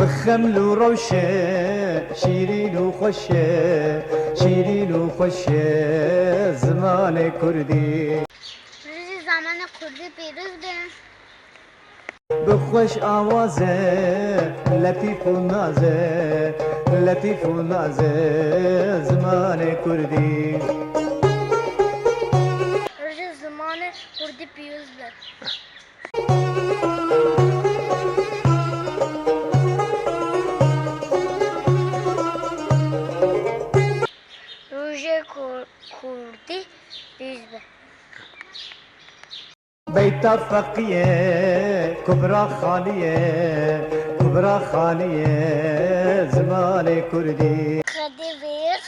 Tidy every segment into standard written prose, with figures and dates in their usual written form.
بخمل وروشه شیرین و خوشه شیرین و خوشه زمان کردی روز زمان کردی پیروز به بخوش آوازه لطیف و نازه لطیف و نازه زمان کردی روز زمان کردی پیروز به روز کردی پیروز به بیتا فقیه کبرا خالیه کبرا خالیه زمان کردی کردی پیروز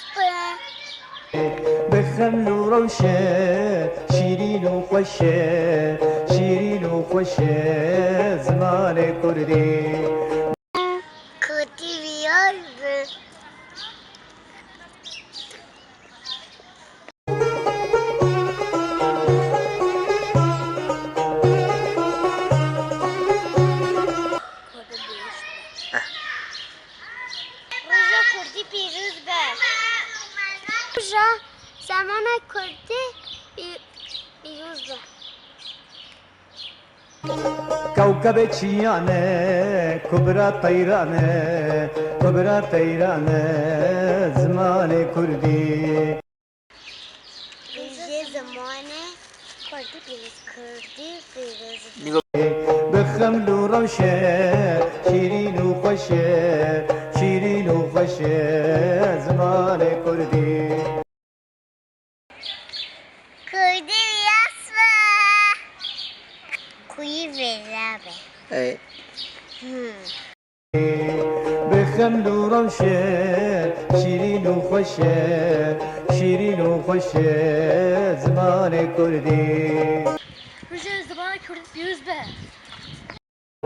به بخمل و روشه شیرین و خوشه شیرین و خوشه زمان کردی کردی پیروز به روز کردی پیروز به روز زمان کردی پیروز به كوكب چيانه كبرى طيرانه كبرى طيرانه زمان كردي روز زمان کردی پیروز بخمل وروشه شيرين وخوشه شيرين وخوشه زمان كردي کردی پیروز به کوی ویرابه بخمل وروشه شيرين وخوشه شيرين وخوشه زمان كردي روز زمان کردی پیروز به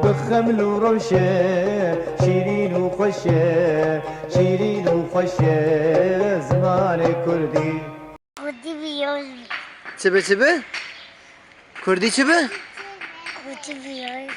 بخمل وروشه شيرين وخوشه شيرين وخوشه زمان كردي کردی پیروز چه به؟ کردی چه به؟ کردی پیروز